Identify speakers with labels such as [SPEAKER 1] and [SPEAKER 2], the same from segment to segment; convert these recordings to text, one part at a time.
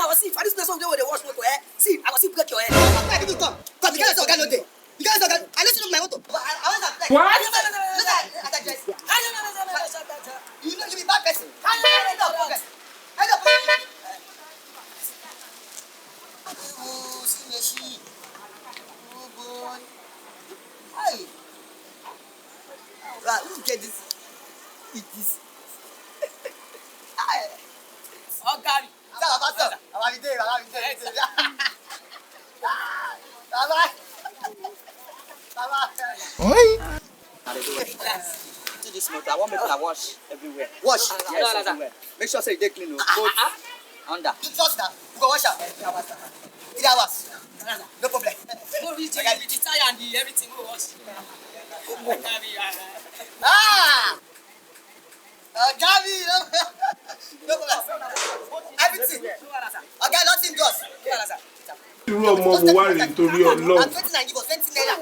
[SPEAKER 1] I was see for this place where they wash motor. See, I was see break your head.
[SPEAKER 2] Why did you come? Because you guys are no day. You guys are. I listen to my motor. I want to.
[SPEAKER 1] What?
[SPEAKER 2] You know you be bad person. Oh, see. Oh boy. Hey. Right, who get this? Eat this.
[SPEAKER 1] Oh, Gary.
[SPEAKER 2] I'm
[SPEAKER 3] See this motor, I want make I wash everywhere.
[SPEAKER 2] Wash?
[SPEAKER 3] Yes, everywhere. Make sure say they clean. Both under.
[SPEAKER 2] Just that. You go wash up. 3 hours. No problem.
[SPEAKER 1] Go reach the tire and the everything go wash.
[SPEAKER 2] Gabi, no problem. Everything. Okay, nothing goes.
[SPEAKER 4] Irú ọmọ wo wá rèé torí Ọlọ́run.
[SPEAKER 2] I'm 29, you go 20 naira.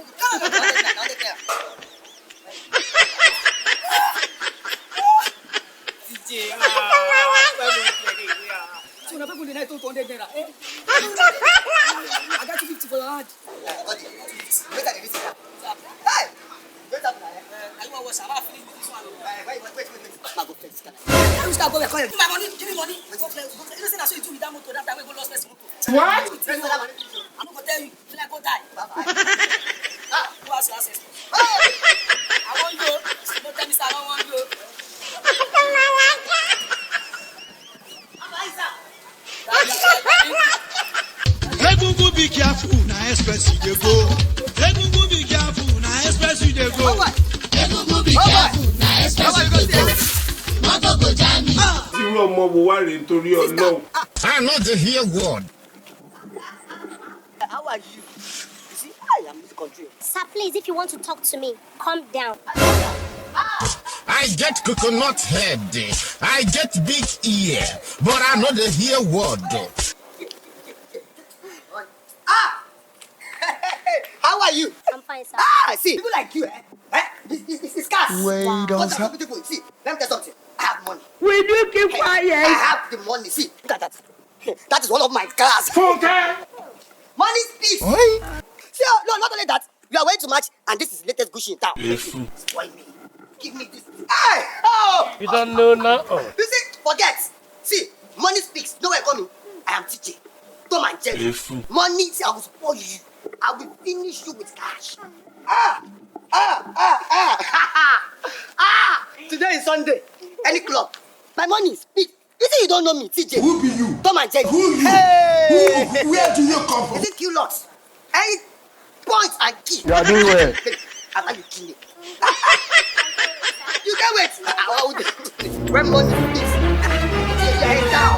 [SPEAKER 1] So na people dey night to 200 naira. I got 250 for your hand.
[SPEAKER 2] Wait a minute. Hey! Wait a minute.
[SPEAKER 1] I want wash. I want finish with this one.
[SPEAKER 2] Wait. I go fix it.
[SPEAKER 1] You start go back. Give me my money. Give me money. Go play. You know say na so you do with that motor that time we go lost person motor.
[SPEAKER 4] What?
[SPEAKER 1] I'm not gonna tell you. Feel like go die. Who has your access? I want you. Don't tell me say I don't want you.
[SPEAKER 5] Egungun be careful, na express you dey go. Egungun be careful, na express you dey go.
[SPEAKER 6] Egungun be careful, na express you dey go. Motor go jam me.
[SPEAKER 4] Irú ọmọ wo wá rèé torí Ọlọ́run.
[SPEAKER 6] I not dey hear word.
[SPEAKER 2] How are you? You see, I am this country.
[SPEAKER 7] Sir, please, if you want to talk to me, calm down.
[SPEAKER 6] I get coconut head, I get big ear, but I not dey hear word.
[SPEAKER 2] How are you?
[SPEAKER 7] I'm fine, sir.
[SPEAKER 2] See, people like you, it's scarce.
[SPEAKER 6] Wait,
[SPEAKER 2] What are people? See, let me tell you something. I have money.
[SPEAKER 1] Will you keep quiet?
[SPEAKER 2] I have the money. See, look at that. That is one of my cars. Money speaks. See, no, not only that. You are wearing too much, and this is the latest Gucci in town. Spoil me. Give me this. Hey! Oh!
[SPEAKER 4] You don't know now.
[SPEAKER 2] You see, forget. See, money speaks. No way coming. I am TJ. Tom and Jerry. Money, see, I will spoil you. I will finish you with cash. Today is Sunday. Any club. My money speaks. You see, you don't know me, TJ.
[SPEAKER 4] Who be you?
[SPEAKER 2] Tom and Jerry.
[SPEAKER 4] Who you?
[SPEAKER 2] Hey!
[SPEAKER 4] Who? Where do you come from?
[SPEAKER 2] Is it kill lots? Any point and key.
[SPEAKER 4] You are doing well.
[SPEAKER 2] How are you killing? You can't wait. When money is, you are in down.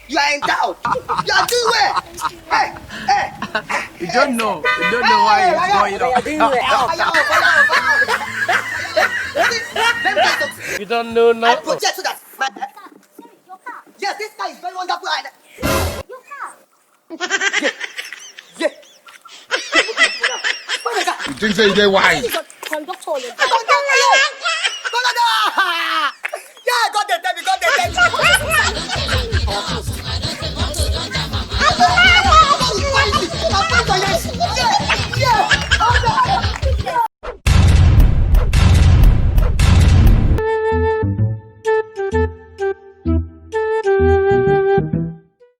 [SPEAKER 2] You are in down. You are doing well. Hey.
[SPEAKER 8] You don't know. You don't know why it's going on.
[SPEAKER 2] Let me tell you something.
[SPEAKER 4] You don't know
[SPEAKER 2] I
[SPEAKER 4] now.
[SPEAKER 2] project so that my yes, this car is very wonderful. Yeah.
[SPEAKER 6] You think say you dey wise?
[SPEAKER 7] Conductor on your
[SPEAKER 2] Conductor,